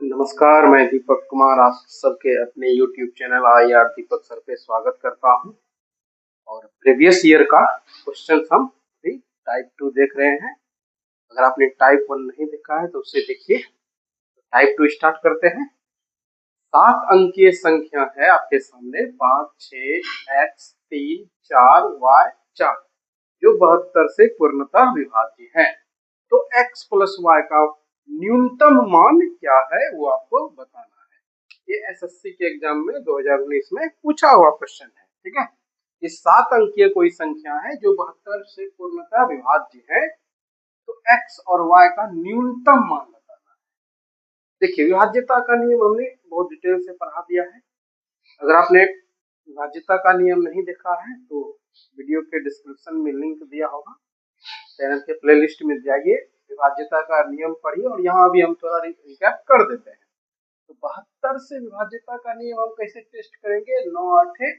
नमस्कार, मैं दीपक कुमार आप सबके अपने YouTube channel I R Deepak sir पे स्वागत करता हूं। और प्रीवियस ईयर का क्वेश्चन हम अभी टाइप 2 देख रहे हैं। अगर आपने टाइप 1 नहीं देखा है तो उसे देखिए। टाइप 2 स्टार्ट करते हैं। 7 अंकीय संख्या है आपके सामने 5, 6, x 3, 4, y 4 जो 72 से पूर्णतः विभाज्य है। तो x प्लस y का न्यूनतम मान क्या है वो आपको बताना है। ये एसएससी के एग्जाम में 2019 में पूछा हुआ क्वेश्चन है। ठीक है, ये 7 अंकीय कोई संख्या है जो 72 से पूर्णतः विभाज्य है। तो x और y का न्यूनतम मान बताना है। देखिए, विभाज्यता का नियम हमने बहुत डिटेल से पढ़ा दिया है। अगर आपने विभाज्यता का नियम नहीं देखा है तो वीडियो के डिस्क्रिप्शन में लिंक दिया होगा, चैनल के प्लेलिस्ट में जाइए, विभाज्यता का नियम पढ़िए। और यहाँ भी हम थोड़ा रिकैप कर देते हैं। तो 72 से विभाज्यता का नियम हम कैसे टेस्ट करेंगे? 9 8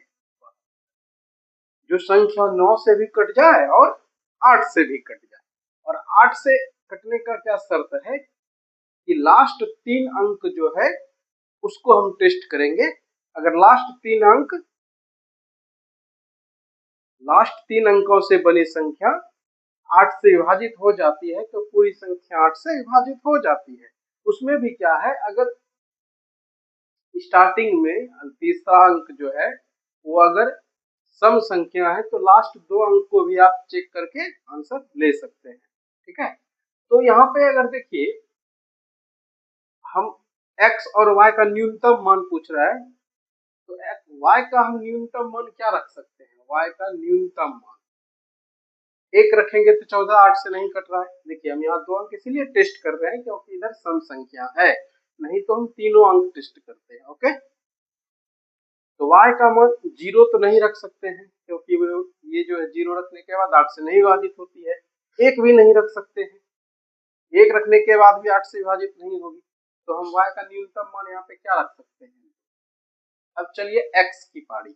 जो संख्या 9 से भी कट जाए और 8 से भी कट जाए। और 8 से कटने का क्या शर्त है कि लास्ट 3 अंक जो है उसको हम टेस्ट करेंगे। अगर लास्ट तीन अंकों से बनी संख्या 8 से विभाजित हो जाती है तो पूरी संख्या 8 से विभाजित हो जाती है। उसमें भी क्या है, अगर स्टार्टिंग में तीसरा अंक जो है वो अगर सम संख्या है तो लास्ट 2 अंक को भी आप चेक करके आंसर ले सकते हैं। ठीक है, तो यहाँ पे अगर देखिए हम x और y का न्यूनतम मान पूछ रहा है तो y का हम न्यूनतम मान क्या रख सकते हैं? y का न्यूनतम मान एक रखेंगे तो 14 8 से नहीं कट रहा है। देखिए, हम यहाँ 2 अंक इसीलिए टेस्ट कर रहे हैं क्योंकि इधर सम संख्या है, नहीं तो हम तीनों अंक टेस्ट करते हैं। ओके, तो y का मान 0 तो नहीं रख सकते हैं क्योंकि ये जो है 0 रखने के बाद 8 से नहीं विभाजित होती है। 1 भी नहीं रख सकते हैं, 1 रखने के बाद भी 8 से विभाजित नहीं होगी। तो हम y का न्यूनतम मान यहाँ पे क्या रख सकते हैं? अब चलिए x की पारी।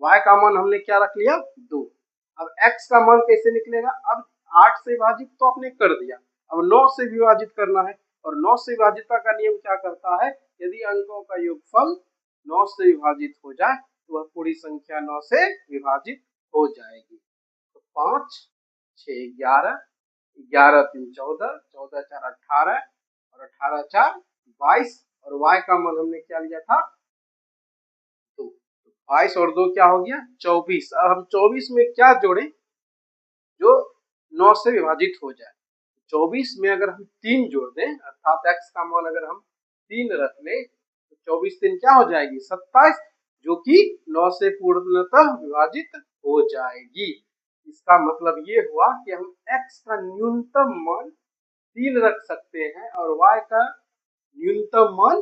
y का मान हमने क्या रख लिया? 2। अब x का मान कैसे निकलेगा? अब 8 से विभाजित तो आपने कर दिया, अब 9 से विभाजित करना है। और 9 से विभाजितता का नियम क्या करता है? यदि अंकों का योगफल 9 से विभाजित हो जाए तो वह पूरी संख्या 9 से विभाजित हो जाएगी। तो 5 6 11, 11 3 14, 14 4 18 और 18 4 22 और y का मान हमने क्या लिया था? 2। 22 और 2 क्या हो गया? 24। अब हम 24 में क्या जोड़े जो 9 से विभाजित हो जाए? 24 में अगर हम 3 जोड़ दें, अर्थात x का मान अगर हम 3 रख लें तो 24 3 क्या हो जाएगी? 27, जो कि 9 से पूर्णतः विभाजित हो जाएगी। इसका मतलब ये हुआ कि हम x का न्यूनतम मान 3 रख सकते हैं और y का न्यूनतम मान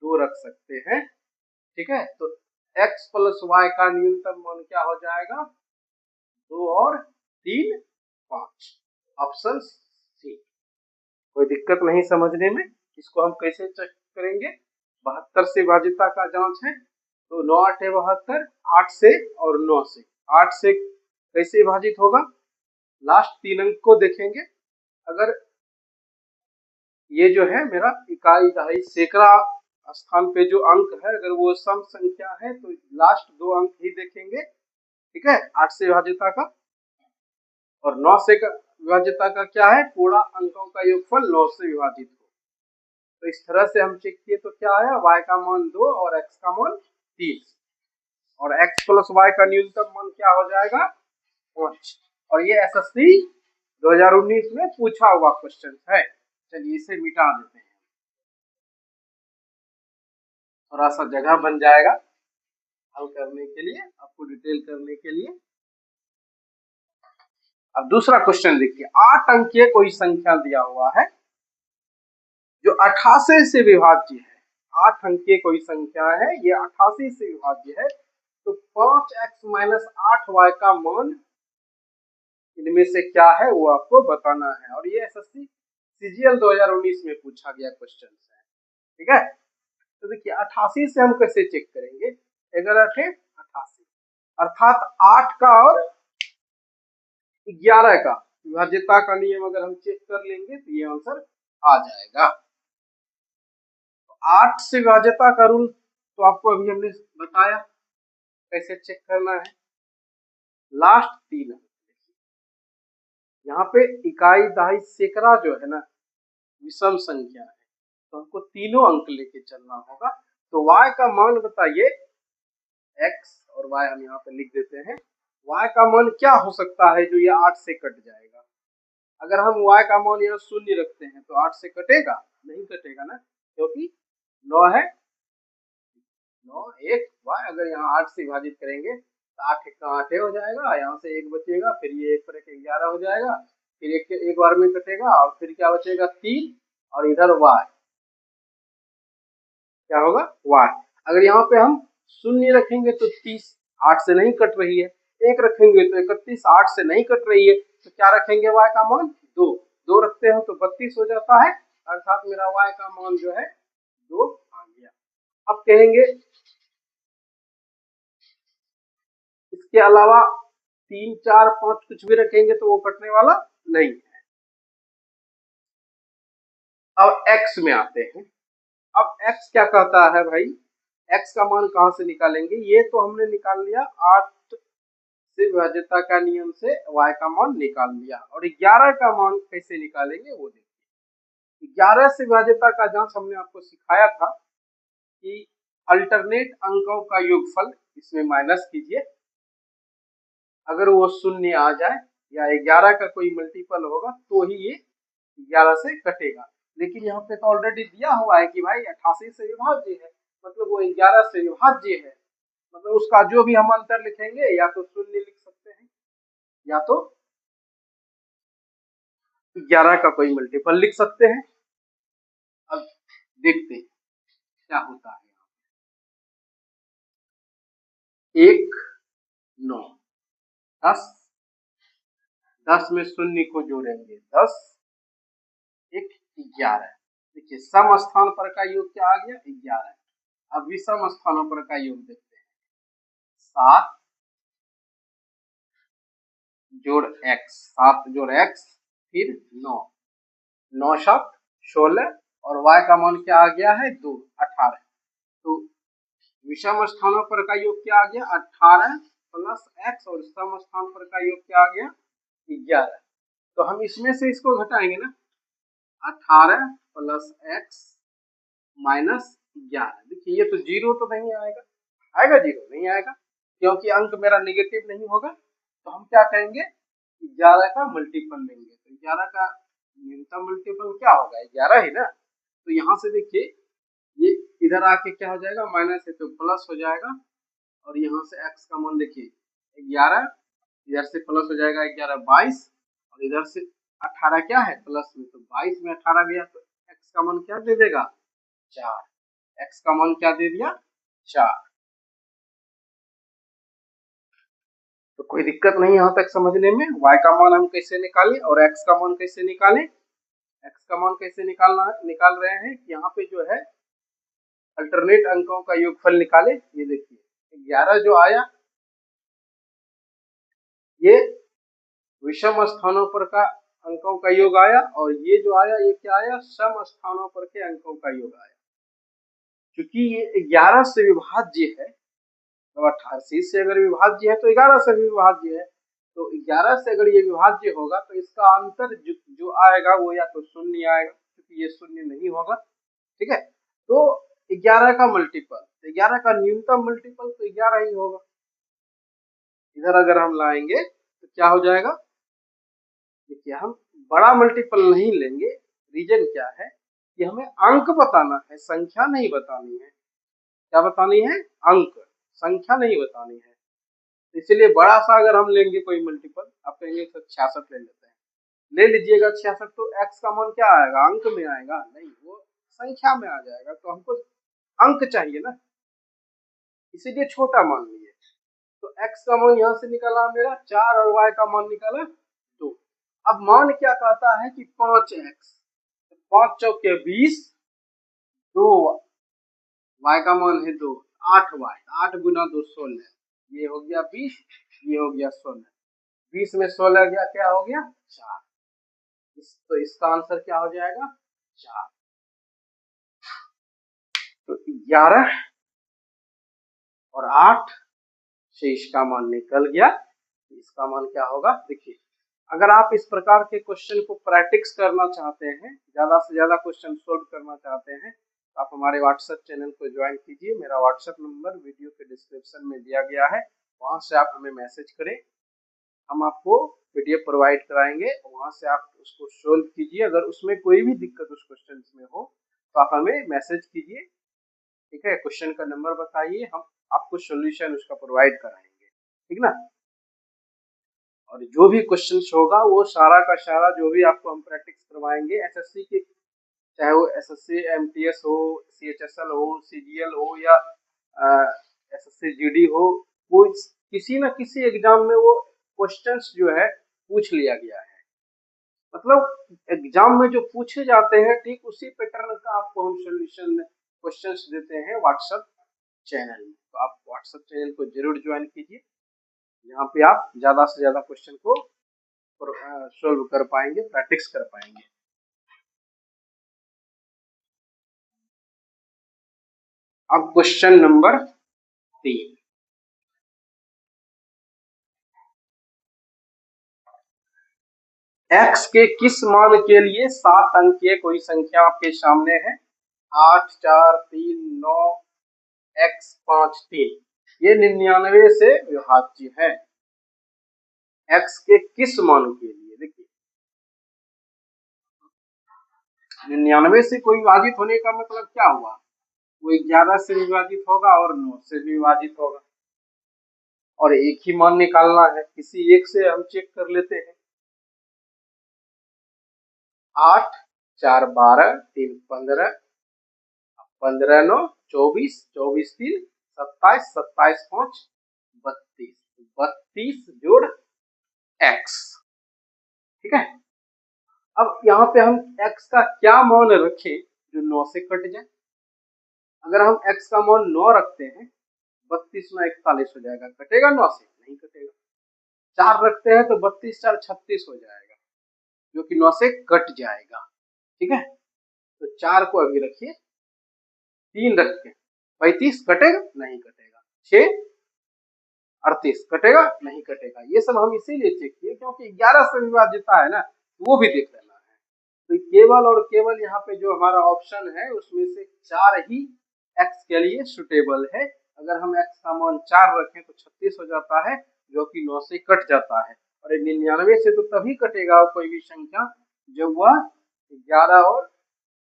2 रख सकते हैं। ठीक है, तो x प्लस y का न्यूनतम मान क्या हो जाएगा? 2 और 3 5। Option C. कोई दिक्कत नहीं समझने में? इसको हम कैसे चेक करेंगे? 72 से विभाज्यता का जांच है तो 9 8 72, 8 से और 9 से। 8 से कैसे विभाजित होगा? लास्ट 3 अंक को देखेंगे। अगर ये जो है मेरा इकाई दहाई सैकड़ा स्थान पे जो अंक है अगर वो सम संख्या है तो लास्ट 2 अंक ही देखेंगे। ठीक है, 8 से विभाज्यता का और 9 से विभाज्यता का क्या है? पूरा अंकों का योगफल 9 से विभाजित हो। तो इस तरह से हम चेक किए तो क्या आया? y का मान 2 और x का मान 3 और x प्लस y का न्यूनतम मान क्या हो जाएगा? 5। और ये एसएससी 2019 में पूछा हुआ क्वेश्चन है। चलिए इसे मिटा देते हैं, थोड़ा सा जगह बन जाएगा हल करने के लिए, आपको डिटेल करने के लिए। अब दूसरा क्वेश्चन देखिए, 8 अंकीय कोई संख्या दिया हुआ है जो 88 से विभाज्य है। 8 अंकीय कोई संख्या है, ये 88 से विभाज्य है। तो 5x माइनस 8y का मान इनमें से क्या है वो आपको बताना है। और ये एसएससी सीजीएल 2019 में पूछा गया क्वेश्चन है। ठीक है, तो देखिए 88 से हम कैसे चेक करेंगे? 11 8 88 अर्थात 8 का और 11 का विभाज्यता का नियम अगर हम चेक कर लेंगे तो ये आंसर आ जाएगा। 8 से विभाज्यता का रूल तो आपको अभी हमने बताया कैसे चेक करना है। लास्ट 3 अंक, यहाँ पे इकाई, दहाई, सैकड़ा जो है ना विषम संख्या है, तो हमको तीनों अंक लेके चलना होगा। तो y का मान बताइए, x और y हम यहाँ पे लिख देते हैं। y का मान क्या हो सकता है जो ये 8 से कट जाएगा? अगर हम y का मान यहाँ 0 रखते हैं तो 8 से कटेगा? नहीं कटेगा ना, क्योंकि 9 है, 9 1 y अगर यहाँ 8 से विभाजित करेंगे तो 8 का 8 हो जाएगा, यहाँ से 1 बचेगा, फिर ये 1 पर 1 11 हो जाएगा, फिर एक बार में कटेगा और फिर क्या बचेगा 3 और इधर y क्या होगा y। अगर यहाँ पे हम 0 रखेंगे तो 30 8 से नहीं कट रही है, 1 रखेंगे तो 31 8 से नहीं कट रही है, तो क्या रखेंगे y का मान 2 रखते हैं तो 32 हो जाता है, अर्थात मेरा y का मान जो है 2 आ गया। अब कहेंगे इसके अलावा 3 4 5 कुछ भी रखेंगे तो वो कटने वाला नहीं है। अब x में आते हैं। अब x क्या कहता है भाई, x का मान कहां से निकालेंगे? ये तो हमने निकाल लिया 8 से विभाज्यता का नियम से y का मान निकाल लिया, और 11 का मान कैसे निकालेंगे वो देखिए। 11 से विभाज्यता का जांच हमने आपको सिखाया था कि अल्टरनेट अंकों का योगफल इसमें माइनस कीजिए, अगर वो 0 आ जाए या 11 का कोई मल्टीपल होगा तो ही ये 11 से कटेगा। लेकिन यहाँ पे तो ऑलरेडी दिया हुआ है कि भाई 88 से विभाज्य है, मतलब वो 11 से विभाज्य है, मतलब उसका जो भी हम अंतर लिखेंगे या तो 0 लिख सकते हैं या तो 11 का कोई मल्टीपल लिख सकते हैं। अब देखते हैं क्या होता है। 1 9 10 10 में 0 को जोड़ेंगे 10 1 11। देखिए सम स्थान पर का योग क्या आ गया 11। अब विषम स्थानों पर का योग देखते हैं, 7 जोड़ x, 7 जोड़ x फिर 9, 9 7 16 और y का मान क्या आ गया है 2 18। तो विषम स्थानों पर का योग क्या आ गया 18 प्लस x और सम स्थान पर का योग क्या आ गया 11। तो हम इसमें से इसको घटाएंगे ना, 18 प्लस x माइनस 11। देखिए ये तो जीरो तो नहीं आएगा, आएगा जीरो नहीं आएगा क्योंकि अंक मेरा निगेटिव नहीं होगा। तो हम क्या करेंगे 11 का मल्टीपल लेंगे, तो 11 का न्यूनतम मल्टीपल क्या होगा 11 ही ना। तो यहाँ से देखिए ये इधर आके क्या हो जाएगा माइनस है तो प्लस हो जाएगा, और यहाँ से x का मान देखिए 11, इधर से प्लस हो जाएगा 11 22, और इधर से 18 क्या है प्लस में, तो 22 में 18 गया तो x का मान क्या दे देगा 4। x का मान क्या दे दिया 4। तो कोई दिक्कत नहीं यहाँ तक समझने में। y का मान हम कैसे निकालें और x का मान कैसे निकालें? x का मान कैसे निकालना है, निकाल रहे हैं कि यहाँ पे जो है अल्टरनेट अंकों का योगफल निकाले। ये देखिए 11 जो आया ये विषम स्थानों पर का अंकों का योग आया, और ये जो आया ये क्या आया सम स्थानों पर के अंकों का योग आया। क्योंकि ये 11 से विभाज्य है, तो 88 से अगर विभाज्य है तो 11 से भी विभाज्य है, तो 11 से अगर ये विभाज्य होगा तो इसका अंतर जो आएगा वो या तो 0 आएगा, क्योंकि ये 0 नहीं होगा। ठीक है, तो 11 का मल्टीपल, 11 का न्यूनतम मल्टीपल तो 11 ही होगा। इधर अगर हम लाएंगे तो क्या हो जाएगा, देखिए हम बड़ा मल्टीपल नहीं लेंगे। रीजन क्या है कि हमें अंक बताना है, संख्या नहीं बतानी है। क्या बतानी है अंक, संख्या नहीं बतानी है। इसलिए बड़ा सा अगर हम लेंगे कोई मल्टीपल, आप कहेंगे 66 ले लेते हैं, ले लीजिएगा 66, तो x का मान क्या आएगा अंक में आएगा नहीं, वो संख्या में आ जाएगा। तो हमको अंक चाहिए ना, इसीलिए छोटा मान लिए। तो x का मान यहाँ से निकाला मेरा 4 और y का मान निकाला 2। अब मान क्या कहता है कि 5x, 5 चौके 20, 2 y का मान है 2, 8y, 8 गुना 2 16, ये हो गया 20, ये हो गया 16, 20 में 16 गया क्या हो गया 4। तो इसका आंसर क्या हो जाएगा 4। तो 11 और 8 से इसका मान निकल गया। इसका मान क्या होगा देखिए, अगर आप इस प्रकार के क्वेश्चन को प्रैक्टिस करना चाहते हैं, ज्यादा से ज्यादा क्वेश्चन सोल्व करना चाहते हैं, तो आप हमारे व्हाट्सएप चैनल को ज्वाइन कीजिए। मेरा व्हाट्सएप नंबर वीडियो के डिस्क्रिप्शन में दिया गया है, वहां से आप हमें मैसेज करें, हम आपको पीडीएफ प्रोवाइड कराएंगे, वहां से आप उसको सोल्व कीजिए। अगर उसमें कोई भी दिक्कत उस क्वेश्चन में हो तो आप हमें मैसेज कीजिए, ठीक है, क्वेश्चन का नंबर बताइए, हम आपको सोल्यूशन उसका प्रोवाइड कराएंगे, ठीक ना। और जो भी क्वेश्चन होगा वो सारा का सारा जो भी आपको हम प्रैक्टिस करवाएंगे एसएससी के, चाहे वो एसएससी एमटीएस हो, सीएचएसएल हो, सीजीएल हो या एसएससी जीडी हो, वो किसी न किसी एग्जाम में वो क्वेश्चंस जो है पूछ लिया गया है। मतलब एग्जाम में जो पूछे जाते हैं ठीक उसी पैटर्न का आपको हम सोल्यूशन क्वेश्चंस देते हैं व्हाट्सएप चैनल में। तो आप व्हाट्सएप चैनल को जरूर ज्वाइन कीजिए, यहाँ पे आप ज्यादा से ज्यादा क्वेश्चन को सोल्व कर पाएंगे, प्रैक्टिस कर पाएंगे। अब क्वेश्चन नंबर 3, x के किस मान के लिए 7 अंकीय कोई संख्या आपके सामने है, 8 4 3 9 x 5 3, ये 99 से विभाज्य है। x के किस मान के लिए, देखिए 99 से कोई विभाजित होने का मतलब क्या हुआ, वो 11 से विभाजित होगा और 9 से विभाजित होगा, और एक ही मान निकालना है, किसी एक से हम चेक कर लेते हैं। 8 4 12 3 15, 15 9 24, 24 3 27, 27 5 32, 32 जोड़ x, ठीक है। अब यहाँ पे हम x का क्या मान रखें जो 9 से कट जाए। अगर हम x का मान 9 रखते हैं, 32 9 41 हो जाएगा, कटेगा 9 से, नहीं कटेगा। 4 रखते हैं तो 32 4 36 हो जाएगा, जो कि 9 से कट जाएगा, ठीक है। तो 4 को अभी रखिए, 3 रखते हैं, 35 कटेगा, नहीं कटेगा। 6 38 कटेगा, नहीं कटेगा। ये सब हम इसीलिए चेक किए क्योंकि 11 से विभाज्यता है ना, वो भी देख लेना है। तो केवल और केवल यहाँ पे जो हमारा ऑप्शन है उसमें से 4 ही x के लिए सुटेबल है। अगर हम x का मान 4 रखें तो 36 हो जाता है, जो कि 9 से कट जाता है। और 99 से तो तभी कटेगा कोई भी संख्या जब वह 11 और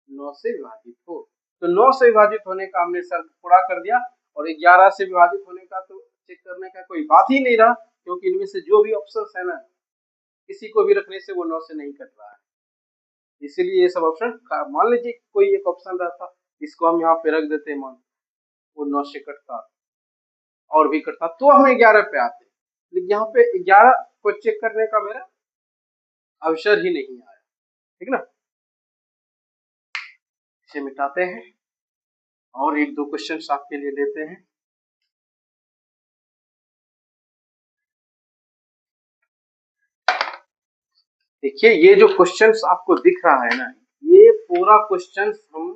9 से विभाजित हो। तो 9 से विभाजित होने का हमने शर्त पूरा कर दिया, और 11 से विभाजित होने का तो चेक करने का कोई बात ही नहीं रहा, क्योंकि इनमें से जो भी ऑप्शन है ना, किसी को भी रखने से वो 9 से नहीं कट रहा है। इसीलिए ये सब ऑप्शन, मान लीजिए कोई एक ऑप्शन रहता, इसको हम यहाँ पे रख देते मान, वो 9 से कटता और भी कटता तो हमें 11 पे आते, लेकिन यहाँ पे 11 को चेक करने का मेरा अवसर ही नहीं आया, ठीक ना। इसे मिटाते हैं और एक दो क्वेश्चन आपके लिए लेते हैं। देखिए ये जो क्वेश्चंस आपको दिख रहा है ना, ये पूरा क्वेश्चंस हम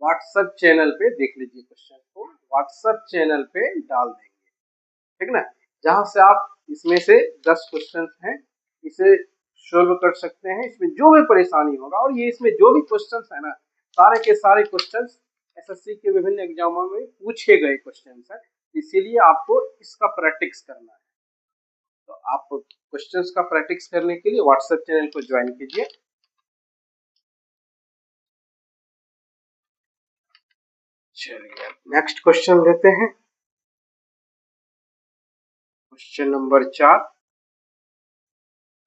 व्हाट्सएप चैनल पे देख लीजिए, क्वेश्चन को व्हाट्सएप चैनल पे डाल देंगे, ठीक ना, जहां से आप इसमें से 10 क्वेश्चन हैं, इसे सोल्व कर सकते हैं। इसमें जो भी परेशानी होगा, और ये इसमें जो भी क्वेश्चन है ना, सारे के सारे क्वेश्चन एसएससी के विभिन्न एग्जामों में पूछे गए क्वेश्चन है, इसीलिए आपको इसका प्रैक्टिस करना है। तो आप क्वेश्चंस का प्रैक्टिस करने के लिए व्हाट्सएप चैनल को ज्वाइन कीजिए। चलिए नेक्स्ट क्वेश्चन लेते हैं, क्वेश्चन नंबर 4।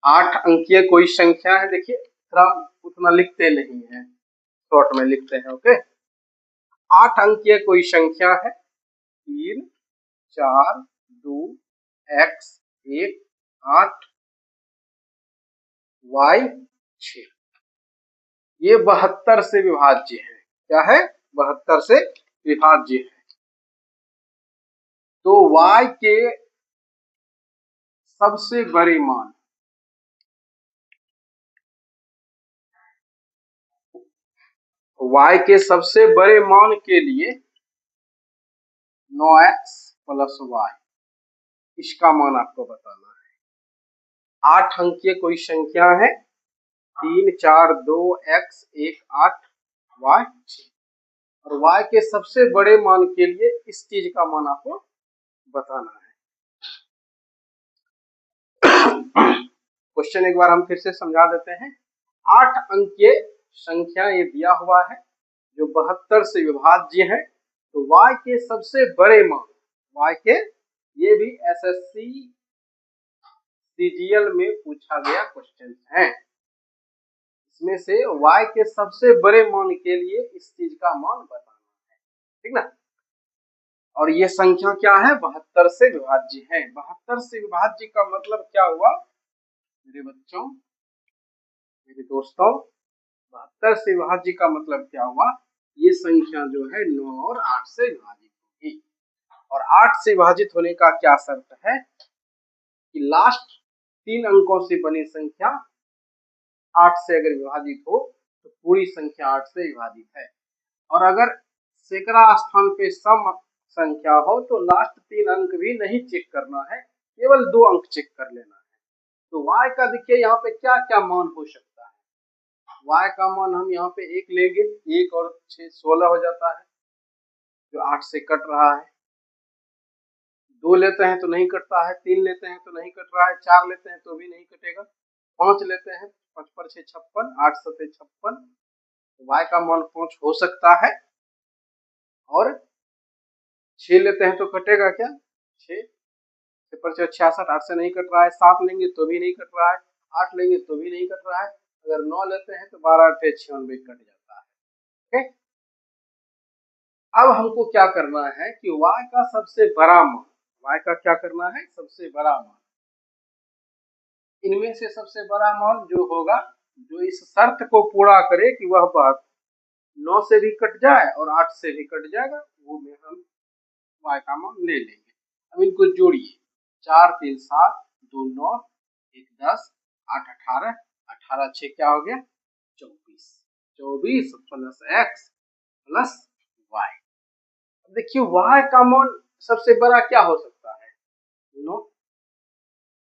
8 अंकीय कोई संख्या है, देखिए थोड़ा उतना लिखते नहीं है, शॉर्ट में लिखते हैं, ओके। 8 अंकीय कोई संख्या है, 3 4 2 x 1 8 y 6, ये 72 से विभाज्य है। क्या है, 72 से विभाज्य है। तो y के सबसे बड़े मान, y के सबसे बड़े मान के लिए 9x प्लस y, इसका मान आपको बताना है। 8 अंकीय कोई संख्या है, 3 4 2 x 1 8 y 6, और y के सबसे बड़े मान के लिए इस चीज का मान आपको बताना है। क्वेश्चन एक बार हम फिर से समझा देते हैं। 8 अंकीय संख्या ये दिया हुआ है जो 72 से विभाज्य है, तो y के सबसे बड़े मान, y के, ये भी एसएससी सीजीएल में पूछा गया क्वेश्चन है, इसमें से y के सबसे बड़े मान के लिए इस चीज का मान बताना है, ठीक ना। और ये संख्या क्या है, 72 से विभाज्य है। 72 से विभाज्य का मतलब क्या हुआ मेरे बच्चों, मेरे दोस्तों, 72 से विभाज्य का मतलब क्या हुआ, ये संख्या जो है 9 और 8 से विभाजित होगी। और 8 से विभाजित होने का क्या शर्त है कि लास्ट 3 अंकों से बनी संख्या 8 से अगर विभाजित हो तो पूरी संख्या 8 से विभाजित है। और अगर सैकड़ा स्थान पे सम संख्या हो तो लास्ट 3 अंक भी नहीं चेक करना है, केवल 2 अंक चेक कर लेना है। तो y का देखिए यहाँ पे क्या क्या मान हो सकता है। y का मान हम यहाँ पे 1 लेंगे, 1 और 6 16 हो जाता है जो 8 से कट रहा है। 2 लेते हैं तो नहीं कटता है, 3 लेते हैं तो नहीं कट रहा है, 4 लेते हैं तो भी नहीं कटेगा, 5 लेते हैं, 5 पर 6 56, 8 7 56, y का मान 5 हो सकता है। और 6 लेते हैं तो कटेगा क्या, 6 पर 6 66, 8 से नहीं कट रहा है, 7 लेंगे तो भी नहीं कट रहा है, 8 लेंगे तो भी नहीं कट रहा है, अगर 9 लेते हैं तो 12 8 96 कट जाता है। ठीक, अब हमको क्या करना है कि y का सबसे बड़ा मान, y का क्या करना है, सबसे बड़ा मान, इनमें से सबसे बड़ा मान जो होगा, जो इस शर्त को पूरा करे कि वह बात 9 से भी कट जाए और 8 से भी कट जाएगा, वो में हम y का मान ले लेंगे। अब इनको जोड़िए, 4 3 7 2 9 1 10 8 18, 18 6 क्या हो गया 24, 24 प्लस x प्लस y। अब देखिए y का मान सबसे बड़ा क्या हो सकता है, 9।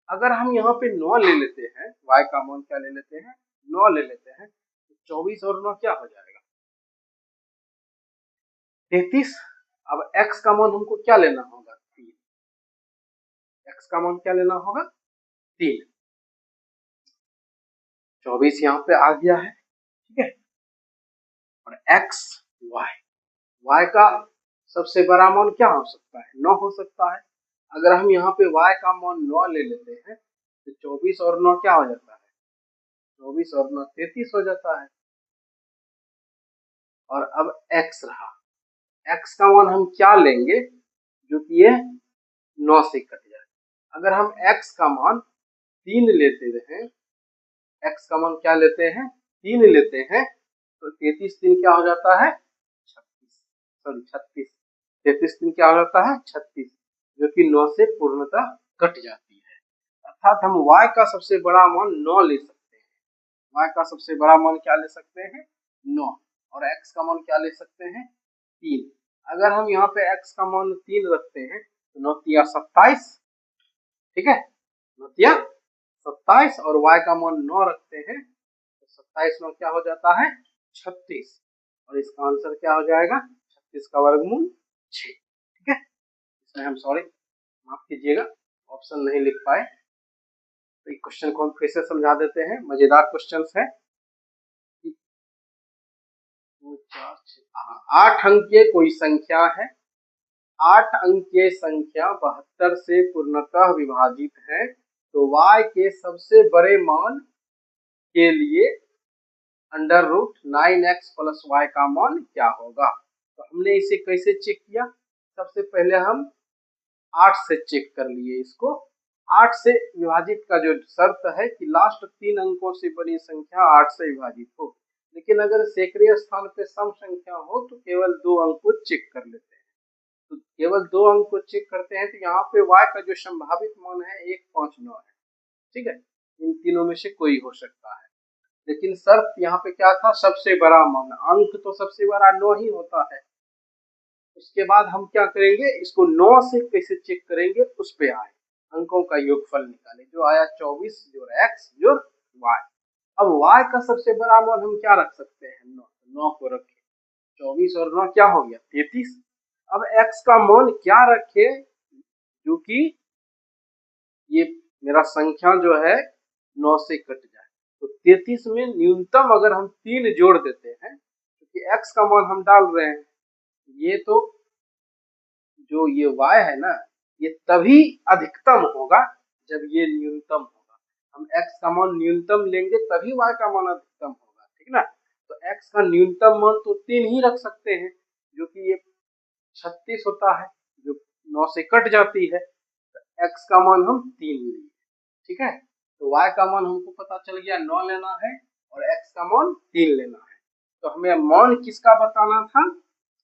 अगर हम यहाँ पे 9 ले लेते हैं, y का मान क्या ले लेते हैं, 9 ले लेते हैं, तो 24 और 9 क्या हो जाएगा 33। अब x का मान हमको क्या लेना होगा, 3, x का मान क्या लेना होगा 3, 24 यहाँ पे आ गया है, ठीक है। और x y का सबसे बड़ा मान क्या हो सकता है, 9 हो सकता है। अगर हम यहाँ पे y का मान 9 ले लेते हैं तो 24 और 9 क्या हो जाता है, 24 और 9 33 हो जाता है। और अब x रहा, x का मान हम क्या लेंगे जो कि ये 9 से कट जाए। अगर हम x का मान 3 लेते हैं, x का मान क्या लेते हैं 3 लेते हैं, तो 33 3 क्या हो जाता है 36, सॉरी 36, 33 3 क्या हो जाता है 36, जो कि 9 से पूर्णतः कट जाती है। अर्थात हम y का सबसे बड़ा मान 9 ले सकते हैं। y का सबसे बड़ा मान क्या ले सकते हैं 9, और x का मान क्या ले सकते हैं 3। अगर हम यहाँ पे x का मान 3 रखते हैं तो 9 तिया 27, ठीक है, 9 तिया 27, और y का मान 9 रखते हैं तो 27 9 क्या हो जाता है 36, और इसका आंसर क्या हो जाएगा 36 का वर्गमूल 6, ठीक है। इसमें हम सॉरी माफ कीजिएगा ऑप्शन नहीं लिख पाए, तो इस क्वेश्चन को हम फिर से समझा देते हैं, मजेदार क्वेश्चन है। 8 अंकीय कोई संख्या है, 8 अंकीय संख्या 72 से पूर्णतः विभाजित है, तो y के सबसे बड़े मान के लिए under root 9x plus y का मान क्या होगा। तो हमने इसे कैसे चेक किया, सबसे पहले हम 8 से चेक कर लिए इसको। 8 से विभाजित का जो शर्त है कि लास्ट 3 अंकों से बनी संख्या 8 से विभाजित हो, लेकिन अगर सैकड़े स्थान पे सम संख्या हो तो केवल 2 अंक को चेक कर लेते हैं। तो केवल 2 अंक को चेक करते हैं, तो यहाँ पे y का जो संभावित मान है 1 5 9 है, ठीक है, इन तीनों में से कोई हो सकता है। लेकिन शर्त यहाँ पे क्या था, सबसे बड़ा मान। अंक तो सबसे बड़ा 9 ही होता है। उसके बाद हम क्या करेंगे, इसको 9 से कैसे चेक करेंगे, उस पे आए, अंकों का योगफल निकाले, जो आया 24 जोड़ x जोड़ y। अब y का सबसे बड़ा मान हम क्या रख सकते हैं, 9, 9 को रखे, 24 और 9 क्या हो गया 33। अब x का मान क्या रखे, जो कि ये मेरा संख्या जो है 9 से कट जाए। तो 33 में न्यूनतम अगर हम 3 जोड़ देते हैं, क्योंकि x का मान हम डाल रहे हैं, ये तो जो ये y है ना, ये तभी अधिकतम होगा जब ये न्यूनतम होगा। हम x का मान न्यूनतम लेंगे तभी y का मान अधिकतम होगा, ठीक ना। तो x का न्यूनतम मान तो 3 ही रख सकते हैं, जो कि ये 36 होता है, जो 9 से कट जाती है। तो x का मान हम 3 लिए, ठीक है। तो y का मान हमको पता चल गया 9 लेना है और x का मान 3 लेना है। तो हमें मान किसका बताना था,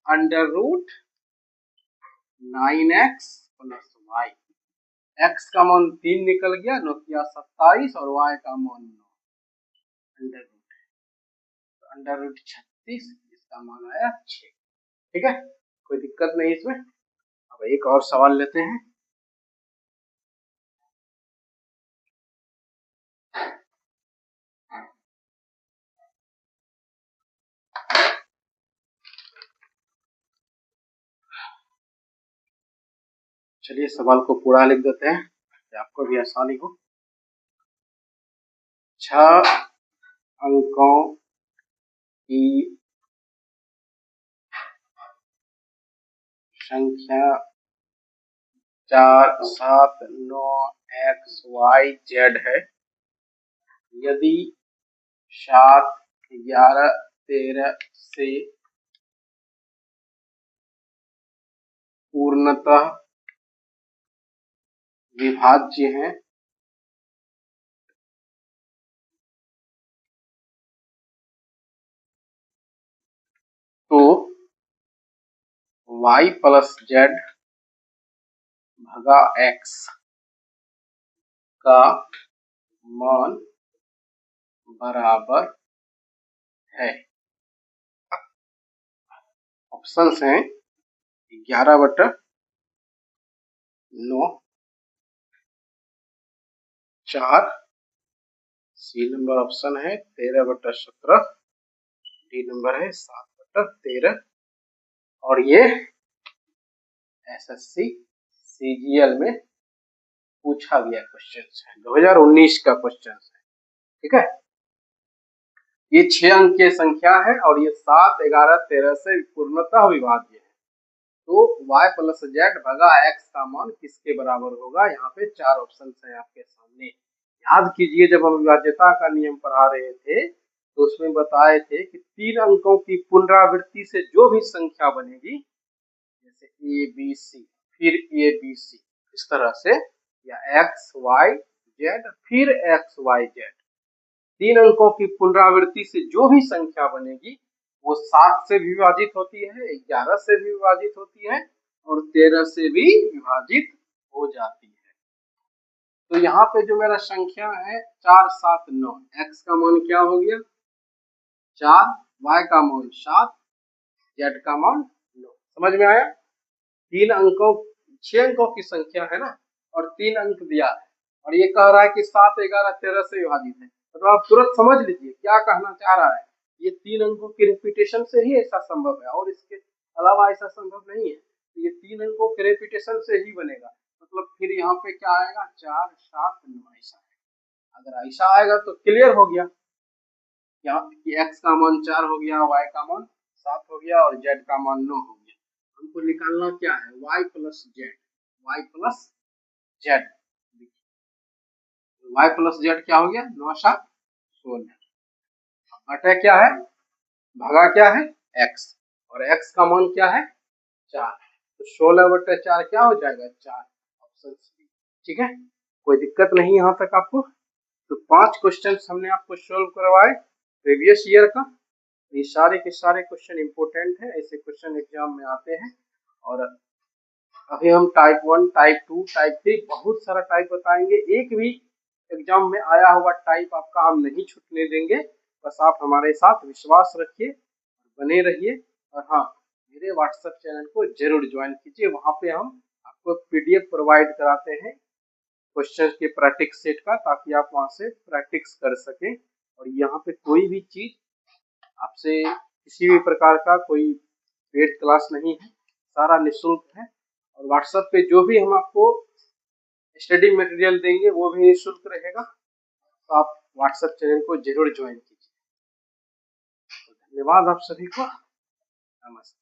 under root 9x plus y। x का मान 3 निकल गया, 9 किया 27 और y का मान 9 अंडर रूट है, तो अंडर रूट 36, इसका मान आया 6। ठीक है, कोई दिक्कत नहीं इसमें। अब एक और सवाल लेते हैं। चलिए सवाल को पूरा लिख देते हैं, आपको भी आसानी हो। 6 अंकों की संख्या 4, 7, 9 x, y, z है। यदि 7, 11, 13 से पूर्णतः विभाज्य हैं, तो y प्लस z भगा x का मान बराबर है। ऑप्शंस हैं 11/9, 4 सी नंबर ऑप्शन है, 13/17 डी नंबर है, 7/13। और ये एसएससी सीजीएल में पूछा गया क्वेश्चन है, 2019 का क्वेश्चन है। ठीक है, ये 6 अंक की संख्या है और ये 7, 11, 13 से पूर्णतः विभाज्य है। तो y प्लस जेड भगा x का मान किसके बराबर होगा, यहाँ पे 4 ऑप्शन है आपके सामने। याद कीजिए, जब हम विभाज्यता का नियम पढ़ा रहे थे तो उसमें बताए थे कि 3 अंकों की पुनरावृत्ति से जो भी संख्या बनेगी, जैसे ए बी सी फिर ए बी सी, इस तरह से, या एक्स वाई जेड फिर एक्स वाई जेड, 3 अंकों की पुनरावृत्ति से जो भी संख्या बनेगी वो 7 से भी विभाजित होती है, 11 से भी विभाजित होती है और 13 से भी विभाजित हो जाती है। तो यहाँ पे जो मेरा संख्या है 4, 7, 9, x का मान क्या हो गया 4, y का मान 7, z का मान 9। समझ में आया? 3 अंकों 6 अंकों की संख्या है ना, और 3 अंक दिया है और ये कह रहा है कि 7, 11, 13 से विभाजित है। तो आप तुरंत समझ लीजिए क्या कहना चाह रहा है। ये 3 अंकों की रिपीटेशन से ही ऐसा संभव है और इसके अलावा ऐसा संभव नहीं है। तो ये 3 अंकों के रिपीटेशन से ही बनेगा। मतलब फिर यहाँ पे क्या आएगा 4, 7, 9 ऐसा है। अगर ऐसा आएगा तो क्लियर हो गया, यहाँ x का मान 4 हो गया, y का मान 7 हो गया और z का मान 9 हो गया। हमको निकालना क्या है y plus Z, y plus Z, y plus Z क्या हो गया 9, 7, 16। बटा क्या है, भागा क्या है x, और x का मान क्या है 4, तो 16/4 क्या हो जाएगा 4, ऑप्शन सी। ठीक है, कोई दिक्कत नहीं यहाँ तक आपको। तो 5 क्वेश्चन हमने आपको सोल्व करवाए प्रीवियस ईयर का। ये सारे के सारे क्वेश्चन इंपोर्टेंट है, ऐसे क्वेश्चन एग्जाम में आते हैं। और अभी हम टाइप 1, टाइप 2, टाइप 3 बहुत सारा टाइप बताएंगे। एक भी एग्जाम में आया हुआ टाइप आपका हम नहीं छूटने देंगे। बस आप हमारे साथ विश्वास रखिए, बने रहिए। और हाँ, मेरे व्हाट्सएप चैनल को जरूर ज्वाइन कीजिए। वहाँ पे हम आपको पीडीएफ प्रोवाइड कराते हैं क्वेश्चन के प्रैक्टिस सेट का, ताकि आप वहाँ से प्रैक्टिस कर सकें। और यहाँ पे कोई भी चीज आपसे किसी भी प्रकार का कोई पेड क्लास नहीं है, सारा निःशुल्क है। और व्हाट्सएप पे जो भी हम आपको स्टडी मटेरियल देंगे वो भी निःशुल्क रहेगा। तो आप व्हाट्सएप चैनल को जरूर ज्वाइन कीजिए। तो धन्यवाद आप सभी को। नमस्ते।